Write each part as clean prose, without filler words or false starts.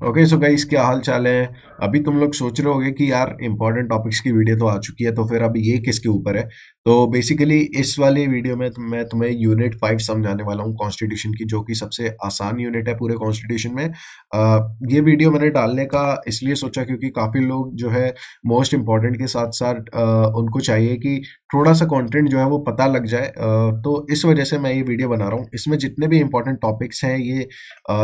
Okay so guys, क्या हाल चाल है। अभी तुम लोग सोच रहे होगे कि यार इंपॉर्टेंट टॉपिक्स की वीडियो तो आ चुकी है, तो फिर अभी ये किसके ऊपर है। तो बेसिकली इस वाले वीडियो में मैं तुम्हें यूनिट 5 समझाने वाला हूँ कॉन्स्टिट्यूशन की, जो कि सबसे आसान यूनिट है पूरे कॉन्स्टिट्यूशन में। ये वीडियो मैंने डालने का इसलिए सोचा क्योंकि काफ़ी लोग जो है मोस्ट इम्पॉर्टेंट के साथ साथ उनको चाहिए कि थोड़ा सा कंटेंट जो है वो पता लग जाए। तो इस वजह से मैं ये वीडियो बना रहा हूँ। इसमें जितने भी इंपॉर्टेंट टॉपिक्स हैं, ये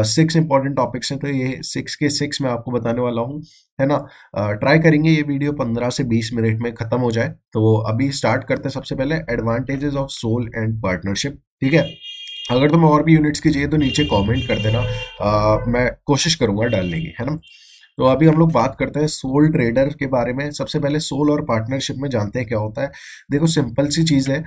6 इंपॉर्टेंट टॉपिक्स हैं, तो ये 6 के 6 मैं आपको बताने वाला हूँ, है ना। ट्राई करेंगे ये वीडियो 15 से 20 मिनट में खत्म हो जाए। तो अभी स्टार्ट करते हैं। सबसे पहले advantages of sole and partnership, ठीक है। अगर तुम्हें और भी यूनिट्स की चाहिए तो नीचे कमेंट कर देना, मैं कोशिश करूंगा डालने की, है ना। तो अभी हम लोग बात करते हैं सोल ट्रेडर के बारे में। सबसे पहले सोल और पार्टनरशिप में जानते हैं क्या होता है। देखो सिंपल सी चीज है।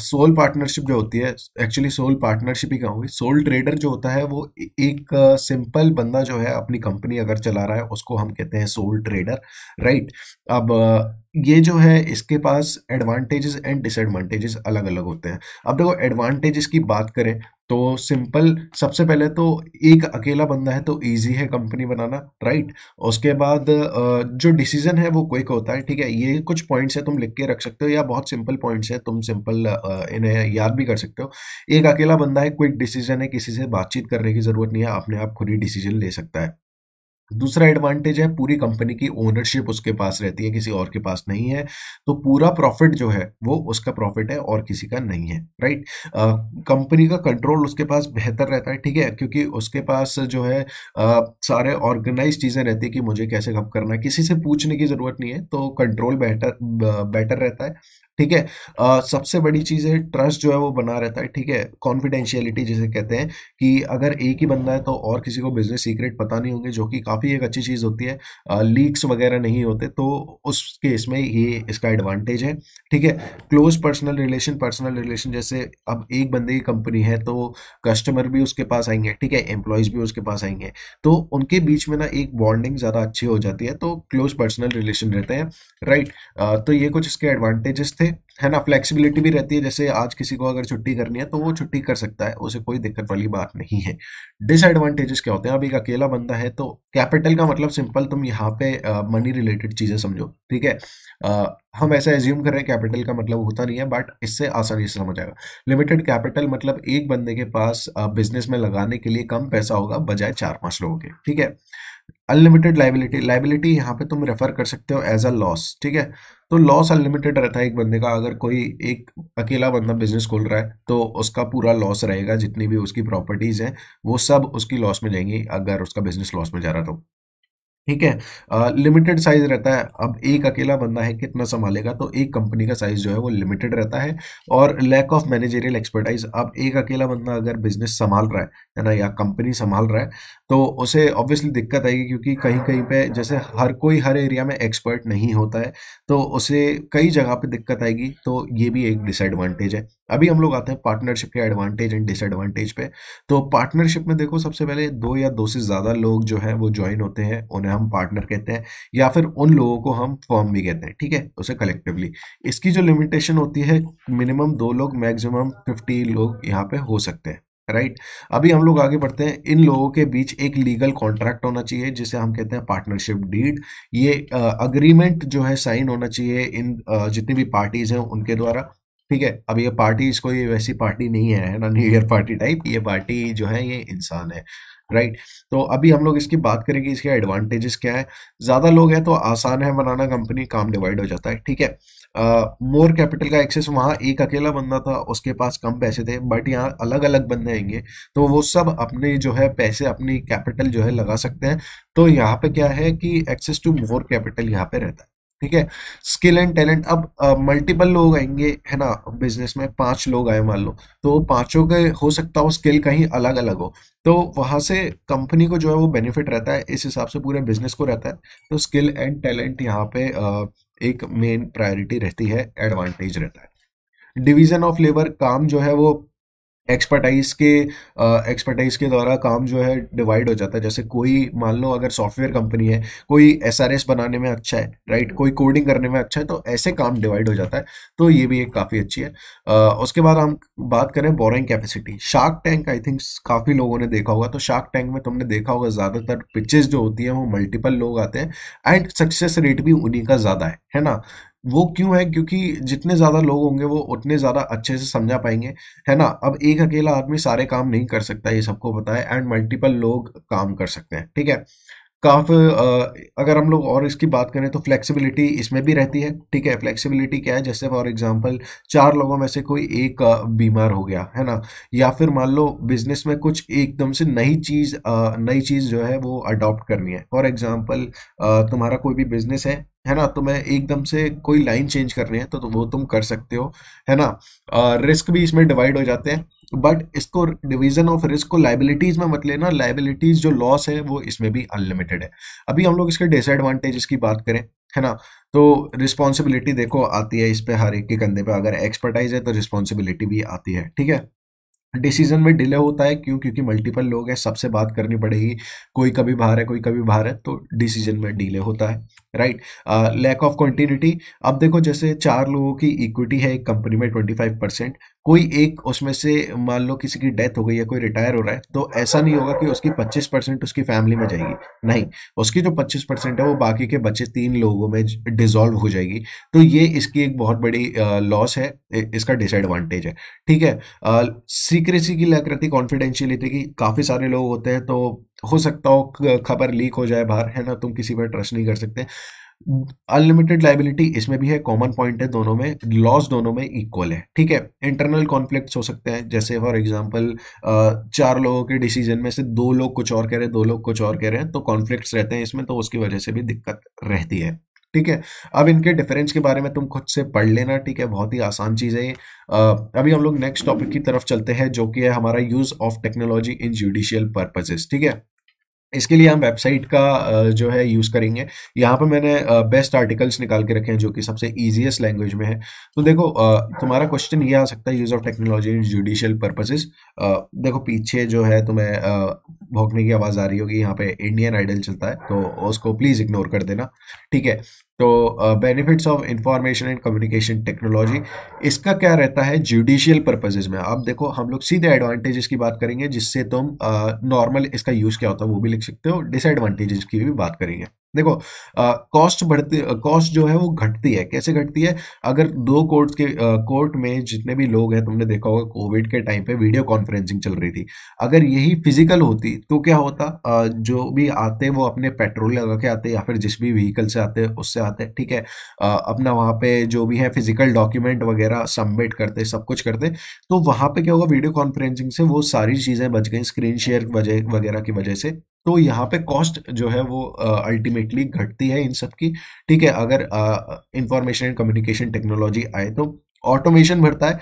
सोल पार्टनरशिप जो होती है, एक्चुअली सोल पार्टनरशिप ही कहूँगी। सोल ट्रेडर जो होता है वो एक सिंपल बंदा जो है अपनी कंपनी अगर चला रहा है उसको हम कहते हैं सोल ट्रेडर, राइट। अब ये जो है इसके पास एडवांटेजेस एंड डिसएडवांटेजेस अलग अलग होते हैं। अब देखो एडवांटेजेस की बात करें तो सिंपल, सबसे पहले तो एक अकेला बंदा है तो इजी है कंपनी बनाना, राइट। उसके बाद जो डिसीजन है वो क्विक होता है, ठीक है। ये कुछ पॉइंट्स है, तुम लिख के रख सकते हो, या बहुत सिंपल पॉइंट्स है, तुम सिंपल इन्हें याद भी कर सकते हो। एक अकेला बंदा है, क्विक डिसीजन है, किसी से बातचीत करने की जरूरत नहीं है, अपने आप खुद ही डिसीजन ले सकता है। दूसरा एडवांटेज है पूरी कंपनी की ओनरशिप उसके पास रहती है, किसी और के पास नहीं है। तो पूरा प्रॉफिट जो है वो उसका प्रॉफिट है और किसी का नहीं है, राइट। कंपनी का कंट्रोल उसके पास बेहतर रहता है, ठीक है, क्योंकि उसके पास जो है सारे ऑर्गेनाइज चीजें रहती है कि मुझे कैसे कब करना है, किसी से पूछने की जरूरत नहीं है, तो कंट्रोल बेहतर बेटर रहता है, ठीक है। सबसे बड़ी चीज है ट्रस्ट जो है वो बना रहता है, ठीक है। कॉन्फिडेंशियलिटी जिसे कहते हैं, कि अगर एक ही बंदा है तो और किसी को बिजनेस सीक्रेट पता नहीं होंगे, जो कि काफ़ी एक अच्छी चीज़ होती है। लीक्स वगैरह नहीं होते, तो उस केस में ये इसका एडवांटेज है, ठीक है। क्लोज पर्सनल रिलेशन जैसे अब एक बंदे की कंपनी है तो कस्टमर भी उसके पास आएंगे, ठीक है, एम्प्लॉयज भी उसके पास आएंगे, तो उनके बीच में ना एक बॉन्डिंग ज़्यादा अच्छी हो जाती है, तो क्लोज पर्सनल रिलेशन रहते हैं, राइट। तो ये कुछ इसके एडवांटेजेस थे, है ना। फ्लेक्सिबिलिटी भी रहती है, जैसे आज किसी को अगर छुट्टी करनी है तो वो छुट्टी कर सकता है, उसे कोई दिक्कत वाली बात नहीं है। डिसएडवांटेजेस क्या होते हैं। अब एक अकेला बंदा है तो कैपिटल का मतलब सिंपल, तुम यहाँ पे मनी रिलेटेड चीजें समझो, ठीक है। हम ऐसा एज्यूम कर रहे हैं कैपिटल का मतलब होता नहीं है, बट इससे आसानी से समझ आएगा। लिमिटेड कैपिटल मतलब एक बंदे के पास बिजनेस में लगाने के लिए कम पैसा होगा बजाय 4-5 लोगों के, ठीक है। अनलिमिटेड लाइबिलिटी, लाइबिलिटी यहाँ पे तुम रेफर कर सकते हो एज अ लॉस, ठीक है। तो लॉस अनलिमिटेड रहता है एक बंदे का। अगर कोई एक अकेला बंदा बिजनेस खोल रहा है तो उसका पूरा लॉस रहेगा, जितनी भी उसकी प्रॉपर्टीज हैं वो सब उसकी लॉस में जाएंगी अगर उसका बिजनेस लॉस में जा रहा तो, ठीक है। लिमिटेड साइज रहता है। अब एक अकेला बंदा है, कितना संभालेगा, तो एक कंपनी का साइज जो है वो लिमिटेड रहता है। और लैक ऑफ मैनेजरियल एक्सपर्टाइज, अब एक अकेला बंदा अगर बिजनेस संभाल रहा है ना, या कंपनी संभाल रहा है, तो उसे ऑब्वियसली दिक्कत आएगी, क्योंकि कहीं कहीं पे जैसे हर कोई हर एरिया में एक्सपर्ट नहीं होता है, तो उसे कई जगह पे दिक्कत आएगी, तो ये भी एक डिसएडवांटेज है। अभी हम लोग आते हैं पार्टनरशिप के एडवांटेज एंड डिसएडवांटेज पे। तो पार्टनरशिप में देखो सबसे पहले दो या दो से ज्यादा लोग जो है वो ज्वाइन होते हैं, उन्हें हम पार्टनर कहते हैं, या फिर उन लोगों को हम फर्म भी कहते हैं, ठीक है, उसे कलेक्टिवली। इसकी जो लिमिटेशन होती है, मिनिमम 2 लोग, मैक्सिमम 50 लोग यहाँ पे हो सकते हैं, राइट। अभी हम लोग आगे बढ़ते हैं। इन लोगों के बीच एक लीगल कॉन्ट्रैक्ट होना चाहिए जिसे हम कहते हैं पार्टनरशिप डीड। ये अग्रीमेंट जो है साइन होना चाहिए इन जितनी भी पार्टीज हैं उनके द्वारा, ठीक है। अब ये पार्टीज कोई वैसी पार्टी नहीं है ना, न्यू ईयर पार्टी टाइप, ये पार्टी जो है ये इंसान है, राइट। तो अभी हम लोग इसकी बात करेंगे, इसके एडवांटेजेस क्या है। ज्यादा लोग हैं तो आसान है बनाना कंपनी, काम डिवाइड हो जाता है, ठीक है। मोर कैपिटल का एक्सेस, वहां एक अकेला बंदा था उसके पास कम पैसे थे, बट यहाँ अलग अलग बंदे आएंगे तो वो सब अपने जो है पैसे, अपनी कैपिटल जो है लगा सकते हैं। तो यहाँ पे क्या है कि एक्सेस टू मोर कैपिटल यहाँ पे रहता है, ठीक है। स्किल एंड टैलेंट, अब मल्टीपल लोग आएंगे, है ना। बिजनेस में 5 लोग आए मान लो, तो पांचों के हो सकता हो स्किल कहीं अलग अलग हो, तो वहां से कंपनी को जो है वो बेनिफिट रहता है, इस हिसाब से पूरे बिजनेस को रहता है। तो स्किल एंड टैलेंट यहाँ पे एक मेन प्रायोरिटी रहती है, एडवांटेज रहता है। डिवीजन ऑफ लेबर, काम जो है वो एक्सपर्टाइज के द्वारा काम जो है डिवाइड हो जाता है। जैसे कोई मान लो अगर सॉफ्टवेयर कंपनी है, कोई एसआरएस बनाने में अच्छा है, राइट, कोई कोडिंग करने में अच्छा है, तो ऐसे काम डिवाइड हो जाता है। तो ये भी एक काफ़ी अच्छी है। उसके बाद हम बात करें boring capacity. Shark tank I think काफ़ी लोगों ने देखा होगा। तो शार्क टैंक में तुमने देखा होगा ज़्यादातर पिचेस जो होती हैं वो मल्टीपल लोग आते हैं एंड सक्सेस रेट भी उन्हीं का ज़्यादा है ना। वो क्यों है? क्योंकि जितने ज़्यादा लोग होंगे वो उतने ज़्यादा अच्छे से समझा पाएंगे, है ना। अब एक अकेला आदमी सारे काम नहीं कर सकता, ये सबको पता है, एंड मल्टीपल लोग काम कर सकते हैं, ठीक है। काफ़ी अगर हम लोग और इसकी बात करें तो फ्लेक्सिबिलिटी इसमें भी रहती है, ठीक है। फ्लेक्सिबिलिटी क्या है? जैसे फॉर एग्जांपल 4 लोगों में से कोई एक बीमार हो गया, है ना, या फिर मान लो बिजनेस में कुछ एकदम से नई चीज़ जो है वो अडॉप्ट करनी है। फॉर एग्जांपल तुम्हारा कोई भी बिजनेस है ना, तुम्हें एकदम से कोई लाइन चेंज करनी है तो वो तुम कर सकते हो, है ना। रिस्क भी इसमें डिवाइड हो जाते हैं, बट इसको डिवीजन ऑफ रिस्क को लाइबिलिटीज में मत लेना। लाइबिलिटीज जो लॉस है वो इसमें भी अनलिमिटेड है। अभी हम लोग इसके डिसएडवांटेजेस की बात करें, है ना, तो रिस्पॉन्सिबिलिटी देखो आती है इस पे हर एक के कंधे पे। अगर एक्सपर्टाइज है तो रिस्पॉन्सिबिलिटी भी आती है, ठीक है। डिसीजन में डिले होता है, क्यों? क्योंकि मल्टीपल लोग हैं, सबसे बात करनी पड़ेगी, कोई कभी बाहर है कोई कभी बाहर है, तो डिसीजन में डिले होता है, राइट। Lack of continuity. अब देखो जैसे 4 लोगों की इक्विटी है एक कंपनी में 25%, कोई एक उसमें से मान लो किसी की डेथ हो गई है, कोई रिटायर हो रहा है, तो ऐसा नहीं होगा कि उसकी 25% उसकी फैमिली में जाएगी, नहीं, उसकी जो 25% है वो बाकी के बचे 3 लोगों में डिसॉल्व हो जाएगी। तो ये इसकी एक बहुत बड़ी लॉस है, इसका डिसएडवांटेज है, ठीक है। सीक्रेसी की लग रहती, कॉन्फिडेंशियलिटी की, काफी सारे लोग होते हैं तो हो सकता हो खबर लीक हो जाए बाहर, है ना, तुम किसी पर ट्रस्ट नहीं कर सकते। अनलिमिटेड लाइबिलिटी इसमें भी है, कॉमन पॉइंट है दोनों में, लॉस दोनों में इक्वल है, ठीक है। इंटरनल कॉन्फ्लिक्ट्स हो सकते हैं, जैसे फॉर एग्जांपल 4 लोगों के डिसीजन में से 2 लोग कुछ और कह रहे हैं, 2 लोग कुछ और कह रहे हैं, तो कॉन्फ्लिक्ट्स रहते हैं इसमें, तो उसकी वजह से भी दिक्कत रहती है, ठीक है। अब इनके डिफरेंस के बारे में तुम खुद से पढ़ लेना, ठीक है, बहुत ही आसान चीज है ये। अभी हम लोग नेक्स्ट टॉपिक की तरफ चलते हैं, जो कि है हमारा use of technology in judicial purposes, ठीक है। इसके लिए हम वेबसाइट का जो है यूज़ करेंगे। यहाँ पे मैंने बेस्ट आर्टिकल्स निकाल के रखे हैं जो कि सबसे ईजीएस्ट लैंग्वेज में है। तो देखो तुम्हारा क्वेश्चन ये आ सकता है, use of technology in judicial purposes. देखो पीछे जो है तुम्हें भौंकने की आवाज़ आ रही होगी, यहाँ पे इंडियन आइडल चलता है, तो उसको प्लीज़ इग्नोर कर देना, ठीक है। तो benefits of information and communication technology, इसका क्या रहता है जुडिशियल पर्पसेस में। अब देखो हम लोग सीधे एडवांटेजेस की बात करेंगे, जिससे तुम नॉर्मल इसका यूज क्या होता है वो भी लिख सकते हो, डिसएडवांटेजेस की भी बात करेंगे। देखो कॉस्ट जो है वो घटती है, कैसे घटती है? अगर दो कोर्ट में जितने भी लोग हैं, तुमने देखा होगा कोविड के टाइम पे वीडियो कॉन्फ्रेंसिंग चल रही थी, अगर यही फिजिकल होती तो क्या होता? जो भी आते वो अपने पेट्रोल लगा के आते, या फिर जिस भी व्हीकल से आते उससे आते, ठीक है। अपना वहाँ पे जो भी है फिजिकल डॉक्यूमेंट वगैरह सबमिट करते, सब कुछ करते। तो वहाँ पे क्या होगा, वीडियो कॉन्फ्रेंसिंग से वो सारी चीज़ें बच गई, स्क्रीन शेयर वगैरह की वजह से। तो यहाँ पे कॉस्ट जो है वो अल्टीमेटली घटती है इन सब की, ठीक है। अगर इंफॉर्मेशन एंड कम्युनिकेशन टेक्नोलॉजी आए तो ऑटोमेशन बढ़ता है।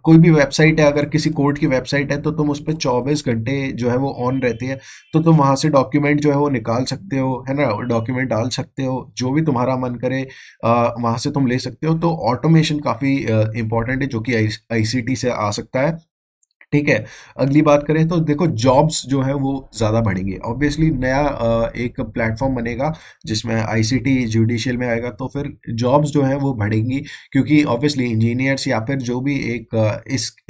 कोई भी वेबसाइट है, अगर किसी कोर्ट की वेबसाइट है, तो तुम उस पर 24 घंटे जो है वो ऑन रहती है, तो तुम वहां से डॉक्यूमेंट जो है वो निकाल सकते हो, है ना, डॉक्यूमेंट डाल सकते हो, जो भी तुम्हारा मन करे वहां से तुम ले सकते हो। तो ऑटोमेशन काफी इंपॉर्टेंट है, जो कि आईसीटी से आ सकता है, ठीक है। अगली बात करें तो देखो जॉब्स जो है वो ज़्यादा बढ़ेंगे, ऑब्वियसली नया एक प्लेटफॉर्म बनेगा जिसमें आईसीटी जुडिशियल में आएगा, तो फिर जॉब्स जो है वो बढ़ेंगी, क्योंकि ऑब्वियसली इंजीनियर्स या फिर जो भी एक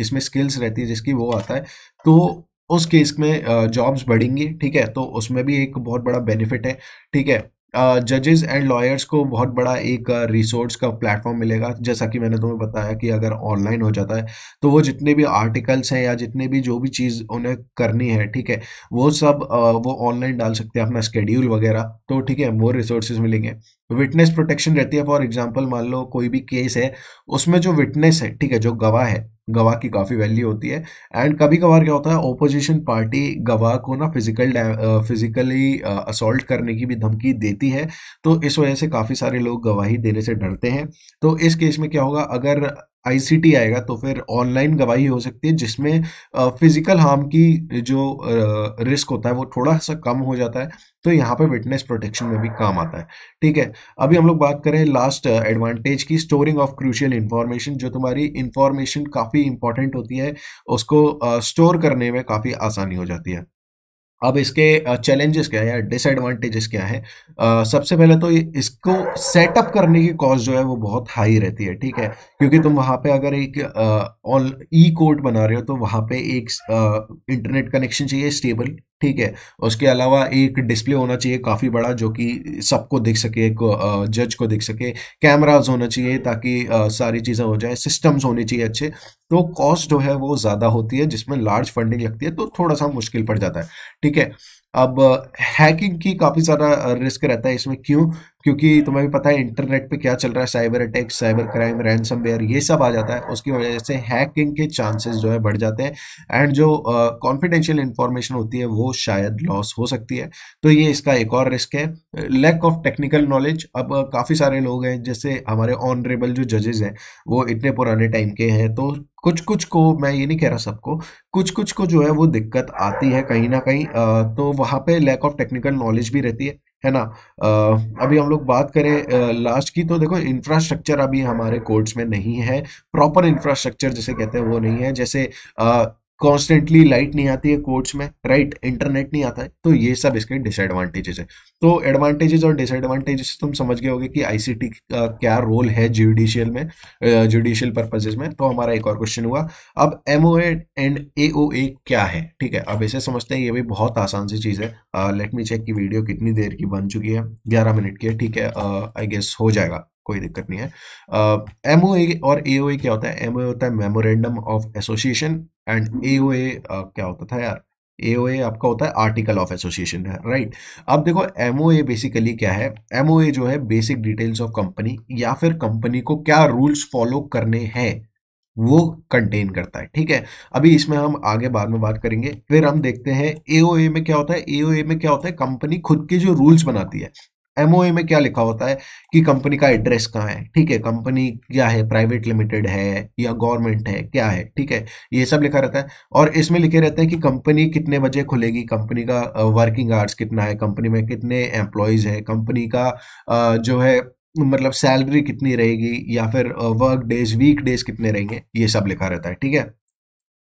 इसमें स्किल्स रहती है जिसकी वो आता है, तो उस केस में जॉब्स बढ़ेंगी, ठीक है। तो उसमें भी एक बहुत बड़ा बेनिफिट है, ठीक है। जजेस एंड लॉयर्स को बहुत बड़ा एक रिसोर्स का प्लेटफॉर्म मिलेगा, जैसा कि मैंने तुम्हें बताया कि अगर ऑनलाइन हो जाता है तो वो जितने भी आर्टिकल्स हैं या जितने भी जो भी चीज़ उन्हें करनी है, ठीक है, वो सब वो ऑनलाइन डाल सकते हैं अपना स्केड्यूल वगैरह, तो ठीक है, मोर रिसोर्सेज मिलेंगे। विटनेस प्रोटेक्शन रहती है, फॉर एग्जांपल मान लो कोई भी केस है, उसमें जो विटनेस है, ठीक है, जो गवाह है, गवाह की काफ़ी वैल्यू होती है। एंड कभी कभार क्या होता है, ओपोजिशन पार्टी गवाह को ना फिजिकली असॉल्ट करने की भी धमकी देती है, तो इस वजह से काफ़ी सारे लोग गवाही देने से डरते हैं। तो इस केस में क्या होगा, अगर आईसीटी आएगा तो फिर ऑनलाइन गवाही हो सकती है, जिसमें फिजिकल हार्म की जो रिस्क होता है वो थोड़ा सा कम हो जाता है। तो यहाँ पे विटनेस प्रोटेक्शन में भी काम आता है। ठीक है, अभी हम लोग बात करें लास्ट एडवांटेज की, स्टोरिंग ऑफ क्रूशियल इंफॉर्मेशन। जो तुम्हारी इंफॉर्मेशन काफी इंपॉर्टेंट होती है उसको स्टोर करने में काफी आसानी हो जाती है। अब इसके चैलेंजेस क्या है या डिसएडवांटेजेस क्या है? सबसे पहले तो इसको सेटअप करने की कॉस्ट जो है वो बहुत हाई रहती है। ठीक है, क्योंकि तुम वहां पे अगर एक ऑन ई कोड बना रहे हो तो वहां पे एक इंटरनेट कनेक्शन चाहिए स्टेबल। ठीक है, उसके अलावा एक डिस्प्ले होना चाहिए काफी बड़ा जो कि सबको दिख सके, जज को दिख सके। कैमराज होना चाहिए ताकि सारी चीजें हो जाए, सिस्टम्स होने चाहिए अच्छे। तो कॉस्ट जो है वो ज्यादा होती है, जिसमें लार्ज फंडिंग लगती है, तो थोड़ा सा मुश्किल पड़ जाता है। ठीक है, अब हैकिंग की काफी सारा रिस्क रहता है इसमें। क्यों? क्योंकि तुम्हें भी पता है इंटरनेट पे क्या चल रहा है, cyber attack, cyber crime, ransomware, ये सब आ जाता है। उसकी वजह से हैकिंग के चांसेस जो है बढ़ जाते हैं, एंड जो कॉन्फिडेंशियल इंफॉर्मेशन होती है वो शायद लॉस हो सकती है। तो ये इसका एक और रिस्क है। Lack of technical knowledge. अब काफी सारे लोग हैं, जैसे हमारे ऑनरेबल जो जजेस हैं वो इतने पुराने टाइम के हैं, तो कुछ कुछ को, मैं ये नहीं कह रहा सबको, कुछ कुछ को जो है वो दिक्कत आती है कहीं ना कहीं। तो वहां पे लैक ऑफ टेक्निकल नॉलेज भी रहती है ना। अभी हम लोग बात करें लास्ट की, तो देखो इंफ्रास्ट्रक्चर अभी हमारे कोर्ट्स में नहीं है। प्रॉपर इंफ्रास्ट्रक्चर जिसे कहते हैं वो नहीं है। जैसे कॉन्स्टेंटली लाइट नहीं आती है कोर्ट्स में, राइट, इंटरनेट नहीं आता है। तो ये सब इसके डिसएडवांटेजेस है। तो एडवांटेजेस और डिसएडवांटेजेस तुम समझ गए होगे कि आईसीटी का क्या रोल है जुडिशियल में, जुडिशियल पर्पजेज में। तो हमारा एक और क्वेश्चन हुआ। अब एमओए एंड एओए क्या है? ठीक है, अब इसे समझते हैं। ये भी बहुत आसान सी चीज है। लेट मी चेक की वीडियो कितनी देर की बन चुकी है। 11 मिनट की है। ठीक है, आई गेस हो जाएगा, कोई दिक्कत नहीं है। एमओए और एओए क्या होता है? एमओए होता है memorandum of association, and AOA क्या होता था यार? एओए आपका होता है आर्टिकल ऑफ एसोसिएशन है, राइट। अब देखो एमओए बेसिकली क्या है? एमओए जो है बेसिक डिटेल्स ऑफ कंपनी, या फिर कंपनी को क्या रूल्स फॉलो करने हैं वो कंटेन करता है। ठीक है, अभी इसमें हम आगे बाद में बात करेंगे। फिर हम देखते हैं एओए में क्या होता है। एओए में क्या होता है? कंपनी खुद के जो रूल्स बनाती है। एमओए में क्या लिखा होता है कि कंपनी का एड्रेस कहाँ है। ठीक है, कंपनी क्या है, प्राइवेट लिमिटेड है या गवर्नमेंट है, क्या है। ठीक है, ये सब लिखा रहता है। और इसमें लिखे रहते हैं कि कंपनी कितने बजे खुलेगी, कंपनी का वर्किंग आवर्स कितना है, कंपनी में कितने एम्प्लॉयज है, कंपनी का जो है मतलब सैलरी कितनी रहेगी, या फिर वर्क डेज, वीक डेज कितने रहेंगे, ये सब लिखा रहता है। ठीक है,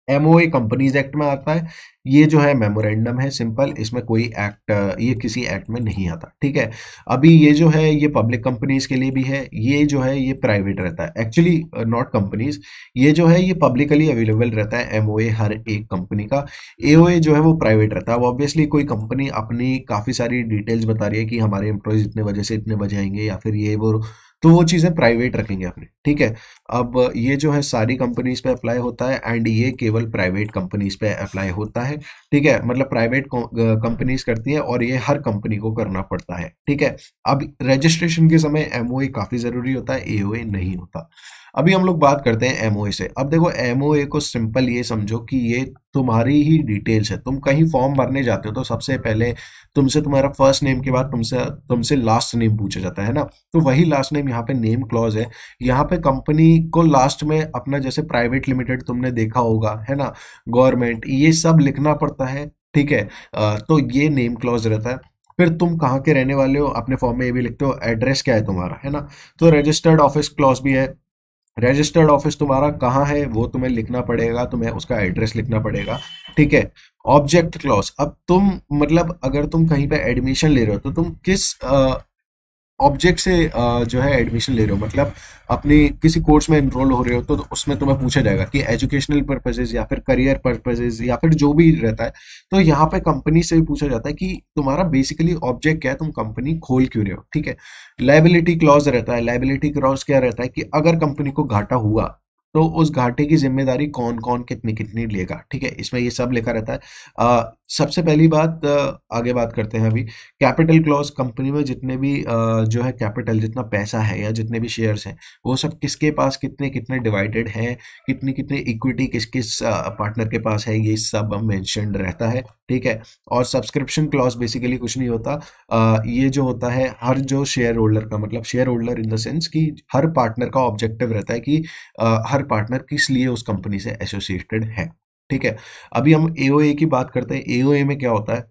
एमओए कंपनीज एक्ट में आता है। ये जो है मेमोरेंडम है, सिंपल, इसमें कोई एक्ट, ये किसी एक्ट में नहीं आता। ठीक है, अभी ये जो है ये पब्लिक कंपनीज के लिए भी है, ये जो है ये प्राइवेट रहता है, एक्चुअली नॉट कंपनीज। ये जो है ये पब्लिकली अवेलेबल रहता है एमओए हर एक कंपनी का। एओए जो है वो प्राइवेट रहता है। अब ऑब्वियसली कोई कंपनी अपनी काफी सारी डिटेल्स बता रही है कि हमारे एम्प्लॉयज इतने बजे से इतने बजे आएंगे, या फिर ये वो, तो वो चीजें प्राइवेट रखेंगे अपने। ठीक है, अब ये जो है सारी कंपनीज पे अप्लाई होता है, एंड ये केवल प्राइवेट कंपनीज पे अप्लाई होता है। ठीक है, मतलब प्राइवेट कंपनीज करती हैं और ये हर कंपनी को करना पड़ता है। ठीक है, अब रजिस्ट्रेशन के समय एमओए काफी जरूरी होता है, एओए नहीं होता। अभी हम लोग बात करते हैं एमओए से। अब देखो एमओए को सिंपल ये समझो कि ये तुम्हारी ही डिटेल्स है। तुम कहीं फॉर्म भरने जाते हो तो सबसे पहले तुमसे तुम्हारा फर्स्ट नेम के बाद तुमसे तुमसे लास्ट नेम पूछा जाता है ना। तो वही लास्ट नेम यहाँ पे नेम क्लॉज है। यहाँ पे कंपनी को लास्ट में अपना, जैसे प्राइवेट लिमिटेड तुमने देखा होगा है ना, गवर्नमेंट, ये सब लिखना पड़ता है। ठीक है, तो ये नेम क्लॉज रहता है। फिर तुम कहाँ के रहने वाले हो, अपने फॉर्म में ये भी लिखते हो, एड्रेस क्या है तुम्हारा, है ना। तो रजिस्टर्ड ऑफिस क्लॉज भी है। रजिस्टर्ड ऑफिस तुम्हारा कहाँ है वो तुम्हें लिखना पड़ेगा, तुम्हें उसका एड्रेस लिखना पड़ेगा। ठीक है, ऑब्जेक्ट क्लॉज, अब तुम मतलब अगर तुम कहीं पे एडमिशन ले रहे हो तो तुम किस ऑब्जेक्ट से जो है एडमिशन ले रहे हो, मतलब अपनी किसी कोर्स में एनरोल हो रहे हो तो उसमें तुम्हें पूछा जाएगा कि एजुकेशनल पर्पसेज या फिर करियर पर्पसेज या फिर जो भी रहता है। तो यहाँ पे कंपनी से भी पूछा जाता है कि तुम्हारा बेसिकली ऑब्जेक्ट क्या है, तुम कंपनी खोल क्यों रहे हो। ठीक है, लायबिलिटी क्लॉज रहता है। लायबिलिटी क्लॉज क्या रहता है कि अगर कंपनी को घाटा हुआ तो उस घाटे की जिम्मेदारी कौन कौन कितनी कितनी लेगा। ठीक है, इसमें ये सब लिखा रहता है। सबसे पहली बात, आगे बात करते हैं अभी। कैपिटल क्लॉज कंपनी में जितने भी जो है कैपिटल, जितना पैसा है या जितने भी शेयर्स हैं, वो सब किसके पास कितने कितने डिवाइडेड हैं, कितनी कितनी इक्विटी किस किस पार्टनर के पास है, ये सब मेंशन्ड रहता है। ठीक है। और सब्सक्रिप्शन क्लॉज बेसिकली कुछ नहीं होता। ये जो होता है, हर जो शेयर होल्डर का मतलब, share holder in the sense कि हर पार्टनर का ऑब्जेक्टिव रहता है कि हर पार्टनर किस लिए उस कंपनी से एसोसिएटेड है। ठीक है। अभी हम एओए की बात करते हैं। एओए में क्या होता है?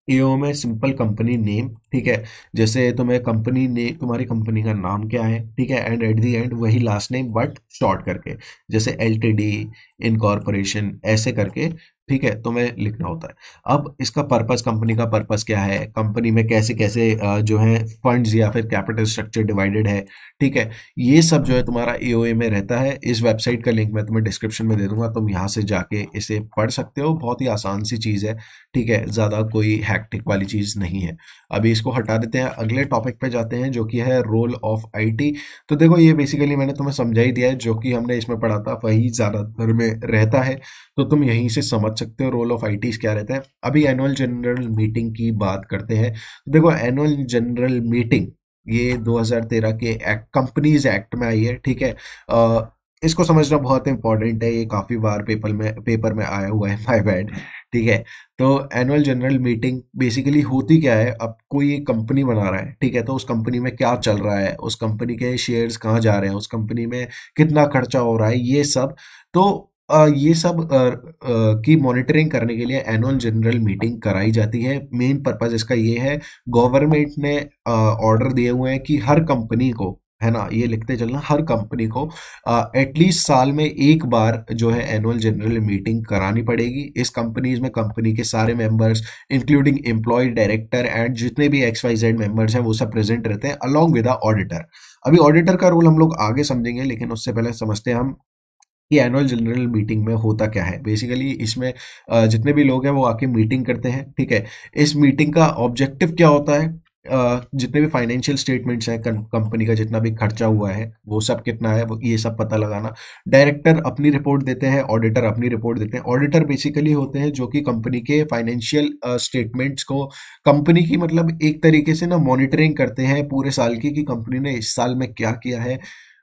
एओ में सिंपल कंपनी नेम। ठीक है। जैसे तुम्हें कंपनी ने, तुम्हारी कंपनी का नाम क्या है, ठीक है, एंड एट द एंड वही लास्ट नेम बट शॉर्ट करके, जैसे एलटीडी, इनकॉर्पोरेशन, ऐसे करके, ठीक है, तुम्हें लिखना होता है। अब इसका पर्पस, कंपनी का पर्पस क्या है, कंपनी में कैसे कैसे जो है फंड्स या फिर कैपिटल स्ट्रक्चर डिवाइडेड है, ठीक है, ये सब जो है तुम्हारा एओए में रहता है। इस वेबसाइट का लिंक मैं तुम्हें डिस्क्रिप्शन में दे दूंगा, तुम यहाँ से जाके इसे पढ़ सकते हो। बहुत ही आसान सी चीज़ है। ठीक है, ज़्यादा कोई हैक्टिक वाली चीज़ नहीं है। अभी इसको हटा देते हैं, अगले टॉपिक पे जाते हैं जो कि है रोल ऑफ आईटी। तो देखो, ये बेसिकली मैंने तुम्हें समझा ही दिया है, जो कि हमने इसमें पढ़ा था वही ज़्यादातर में रहता है। तो तुम यहीं से समझ सकते हो रोल ऑफ आईटी क्या रहता है। अभी एनुअल जनरल मीटिंग की बात करते हैं। तो देखो, एनुअल जनरल मीटिंग ये 2013 के एक्ट, कंपनीज एक्ट में आई है। ठीक है। इसको समझना बहुत इंपॉर्टेंट है, ये काफ़ी बार पेपर में आया हुआ है, माय बैड। ठीक है। तो एनुअल जनरल मीटिंग बेसिकली होती क्या है? अब कोई एक कंपनी बना रहा है, ठीक है, तो उस कंपनी में क्या चल रहा है, उस कंपनी के शेयर्स कहाँ जा रहे हैं, उस कंपनी में कितना खर्चा हो रहा है, ये सब। तो ये सब की मॉनिटरिंग करने के लिए एनुअल जनरल मीटिंग कराई जाती है। मेन पर्पस इसका ये है, गवर्नमेंट ने ऑर्डर दिए हुए हैं कि हर कंपनी को, है ना, ये लिखते चलना, हर कंपनी को एटलीस्ट साल में एक बार जो है एनुअल जनरल मीटिंग करानी पड़ेगी। इस कंपनीज में कंपनी के सारे members, including employ, director and जितने भी XYZ मेंबर्स हैं, वो सब प्रेजेंट रहते हैं अलॉन्ग विद ऑडिटर। अभी ऑडिटर का रोल हम लोग आगे समझेंगे, लेकिन उससे पहले समझते हैं हम कि एनुअल जनरल मीटिंग में होता क्या है। बेसिकली इसमें जितने भी लोग हैं वो आके मीटिंग करते हैं। ठीक है। इस मीटिंग का ऑब्जेक्टिव क्या होता है? जितने भी फाइनेंशियल स्टेटमेंट्स हैं, कंपनी का जितना भी खर्चा हुआ है वो सब कितना है, वो ये सब पता लगाना। डायरेक्टर अपनी रिपोर्ट देते हैं, ऑडिटर अपनी रिपोर्ट देते हैं। ऑडिटर बेसिकली होते हैं जो कि कंपनी के फाइनेंशियल स्टेटमेंट्स को, कंपनी की मतलब एक तरीके से ना मॉनिटरिंग करते हैं पूरे साल की, कि कंपनी ने इस साल में क्या किया है,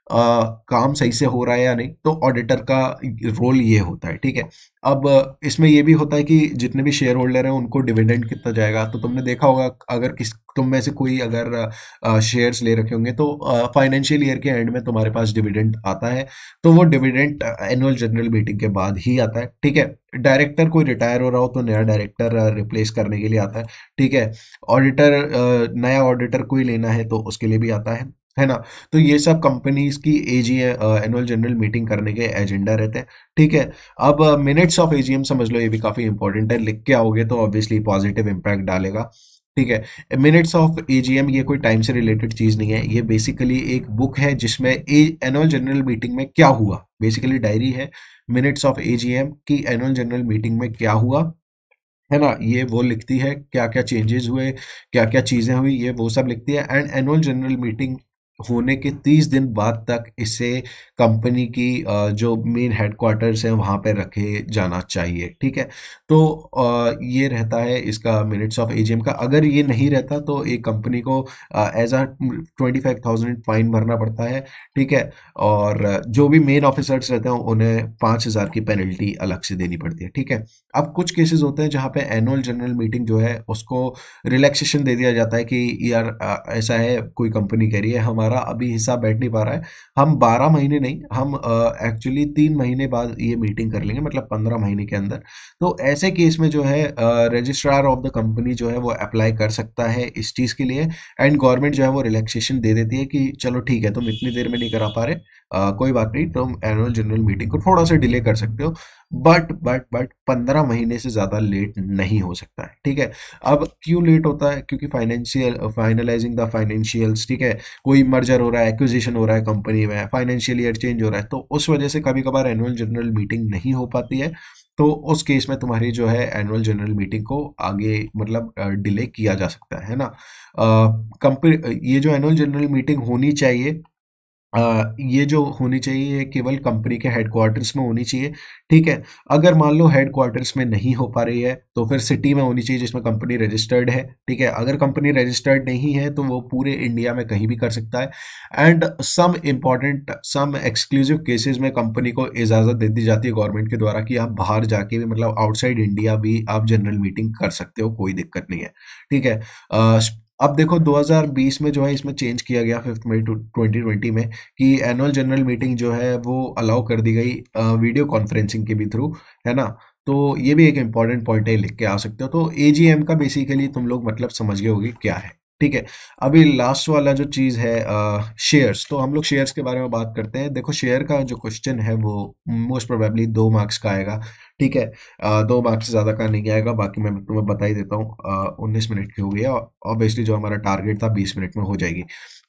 काम सही से हो रहा है या नहीं। तो ऑडिटर का रोल ये होता है। ठीक है। अब इसमें ये भी होता है कि जितने भी शेयर होल्डर हैं उनको डिविडेंड कितना जाएगा। तो तुमने देखा होगा, अगर तुम में से कोई अगर शेयर्स ले रखे होंगे, तो फाइनेंशियल ईयर के एंड में तुम्हारे पास डिविडेंड आता है। तो वो डिविडेंड एनुअल जनरल मीटिंग के बाद ही आता है। ठीक है। डायरेक्टर कोई रिटायर हो रहा हो तो नया डायरेक्टर रिप्लेस करने के लिए आता है। ठीक है। ऑडिटर, नया ऑडिटर कोई लेना है तो उसके लिए भी आता है ना। तो ये सब कंपनीज की एजीएम, एनुअल जनरल मीटिंग करने के एजेंडा रहते हैं। ठीक है। अब मिनट्स ऑफ एजीएम समझ लो, ये भी काफी इंपॉर्टेंट है। लिख के आओगे तो ऑब्वियसली पॉजिटिव इंपैक्ट डालेगा। ठीक है। मिनट्स ऑफ एजीएम ये कोई टाइम से रिलेटेड चीज नहीं है, ये बेसिकली एक बुक है जिसमें एनुअल जनरल मीटिंग में क्या हुआ, बेसिकली डायरी है। मिनट्स ऑफ एजीएम की एनुअल जनरल मीटिंग में क्या हुआ, है ना, ये वो लिखती है। क्या क्या चेंजेस हुए, क्या क्या चीजें हुई, ये वो सब लिखती है। एंड एनुअल जनरल मीटिंग होने के 30 दिन बाद तक इसे कंपनी की जो मेन हेडक्वार्टर्स हैं वहां पे रखे जाना चाहिए। ठीक है। तो ये रहता है इसका मिनट्स ऑफ एजीएम का। अगर ये नहीं रहता तो एक कंपनी को एज अ 25,000 फाइन भरना पड़ता है। ठीक है। और जो भी मेन ऑफिसर्स रहते हैं उन्हें 5,000 की पेनल्टी अलग से देनी पड़ती है। ठीक है। अब कुछ केसेस होते हैं जहाँ पे एनुअल जनरल मीटिंग जो है उसको रिलैक्सेशन दे दिया जाता है कि यार ऐसा है, कोई कंपनी कह रही है हमारा अभी हिसाब बैठ नहीं पा रहा है, हम 12 महीने नहीं, हम एक्चुअली 3 महीने बाद ये मीटिंग कर लेंगे, मतलब 15 महीने के अंदर। तो ऐसे केस में जो है रजिस्ट्रार ऑफ द कंपनी जो है वो अप्लाई कर सकता है इस चीज़ के लिए। एंड गवर्नमेंट जो है वो रिलैक्सेशन दे देती है कि चलो ठीक है, तुम इतनी देर में नहीं करा पा रहे, कोई बात नहीं, तुम एनुअल जनरल मीटिंग को थोड़ा सा डिले कर सकते हो, बट 15 महीने से ज़्यादा लेट नहीं हो सकता है। ठीक है। अब क्यों लेट होता है? क्योंकि फाइनलाइजिंग द फाइनेंशियल्स, ठीक है, कोई मर्जर हो रहा है, एक्विजिशन हो रहा है कंपनी में, फाइनेंशियल ईयर चेंज हो रहा है, तो उस वजह से कभी कभार एनुअल जनरल मीटिंग नहीं हो पाती है। तो उस केस में तुम्हारी जो है एनुअल जनरल मीटिंग को आगे मतलब डिले किया जा सकता है ना। कंपनी, ये जो एनुअल जनरल मीटिंग होनी चाहिए ये जो होनी चाहिए ये केवल कंपनी के हेडक्वार्टर्स में होनी चाहिए। ठीक है, अगर मान लो हेडक्वार्टर्स में नहीं हो पा रही है तो फिर सिटी में होनी चाहिए जिसमें कंपनी रजिस्टर्ड है। ठीक है, अगर कंपनी रजिस्टर्ड नहीं है तो वो पूरे इंडिया में कहीं भी कर सकता है। एंड सम एक्सक्लूसिव केसेस में कंपनी को इजाज़त दे दी जाती है गवर्नमेंट के द्वारा कि आप बाहर जाके भी, मतलब आउटसाइड इंडिया भी आप जनरल मीटिंग कर सकते हो, कोई दिक्कत नहीं है। ठीक है, अब देखो 2020 में जो है इसमें चेंज किया गया 5 मई 2020 में कि एनुअल जनरल मीटिंग जो है वो अलाउ कर दी गई वीडियो कॉन्फ्रेंसिंग के भी थ्रू, है ना। तो ये भी एक इंपॉर्टेंट पॉइंट है, लिख के आ सकते हो। तो एजीएम का बेसिकली तुम लोग मतलब समझ गए होगे क्या है। ठीक है, अभी लास्ट वाला जो चीज़ है शेयर्स, तो हम लोग शेयर्स के बारे में बात करते हैं। देखो शेयर का जो क्वेश्चन है वो मोस्ट प्रोबेबली 2 मार्क्स का आएगा। ठीक है, 2 मार्क्स से ज़्यादा का नहीं आएगा, बाकी मैं तुम्हें बता ही देता हूँ। 19 मिनट की हो गई है, ऑब्वियसली जो हमारा टारगेट था 20 मिनट में हो जाएगी।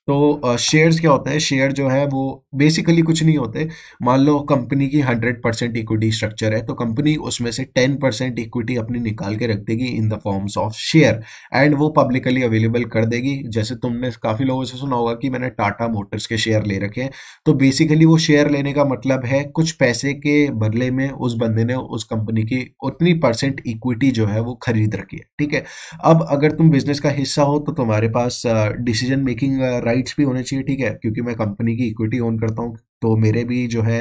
तो शेयर्स क्या होता है, शेयर जो है वो बेसिकली कुछ नहीं होते। मान लो कंपनी की 100% इक्विटी स्ट्रक्चर है, तो कंपनी उसमें से 10% इक्विटी अपनी निकाल के रख देगी in the forms of share, and वो पब्लिकली अवेलेबल कर देगी। जैसे तुमने काफ़ी लोगों से सुना होगा कि मैंने टाटा मोटर्स के शेयर ले रखे हैं, तो बेसिकली वो शेयर लेने का मतलब है कुछ पैसे के बदले में उस बंदे ने उस कंपनी की उतनी परसेंट इक्विटी जो है वो खरीद रखी है। ठीक है, अब अगर तुम बिजनेस का हिस्सा हो तो तुम्हारे पास डिसीजन मेकिंग राइट्स भी होने चाहिए। ठीक है, क्योंकि मैं कंपनी की इक्विटी ओन करता हूँ तो मेरे भी जो है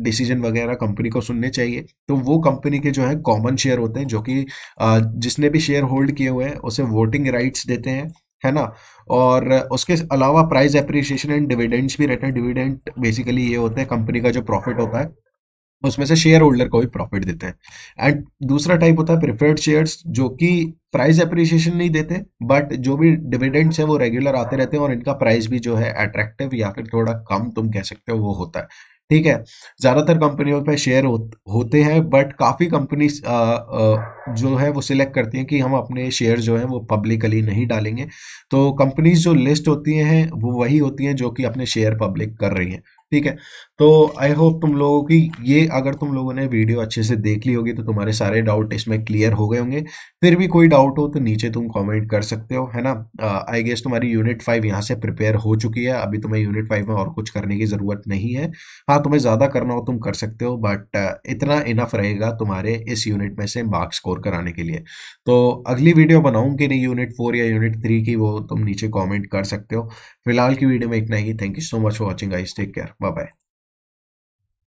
डिसीजन वगैरह कंपनी को सुनने चाहिए। तो वो कंपनी के जो है कॉमन शेयर होते हैं जो कि जिसने भी शेयर होल्ड किए हुए हैं उसे वोटिंग राइट्स देते हैं, है ना। और उसके अलावा प्राइस एप्रिसिएशन एंड डिविडेंड्स भी रहते हैं। डिविडेंड बेसिकली ये होते हैं कंपनी का जो प्रॉफिट होता है उसमें से शेयर होल्डर को भी प्रॉफिट देते हैं। एंड दूसरा टाइप होता है प्रेफर्ड शेयर्स, जो कि प्राइस एप्रिसिएशन नहीं देते, बट जो भी डिविडेंड्स है वो रेगुलर आते रहते हैं और इनका प्राइस भी जो है अट्रैक्टिव या फिर थोड़ा कम तुम कह सकते हो वो होता है। ठीक है, ज़्यादातर कंपनियों पे शेयर होते हैं, बट काफ़ी कंपनीज जो है वो सिलेक्ट करती हैं कि हम अपने शेयर जो है वो पब्लिकली नहीं डालेंगे। तो कंपनीज जो लिस्ट होती हैं वो वही होती हैं जो कि अपने शेयर पब्लिक कर रही हैं। ठीक है, तो आई होप तुम लोगों की ये, अगर तुम लोगों ने वीडियो अच्छे से देख ली होगी तो तुम्हारे सारे डाउट इसमें क्लियर हो गए होंगे। फिर भी कोई डाउट हो तो नीचे तुम कमेंट कर सकते हो, है ना। आई गेस तुम्हारी यूनिट 5 यहाँ से प्रिपेयर हो चुकी है, अभी तुम्हें यूनिट 5 में और कुछ करने की ज़रूरत नहीं है। हाँ, तुम्हें ज़्यादा करना हो तुम कर सकते हो, बट इतना इनफ रहेगा तुम्हारे इस यूनिट में से मार्क्स स्कोर कराने के लिए। तो अगली वीडियो बनाऊँ कि नहीं यूनिट 4 या यूनिट 3 की, वो तुम नीचे कॉमेंट कर सकते हो। फिलहाल की वीडियो में इतना ही। Thank you so much for watching guys, take care, bye bye.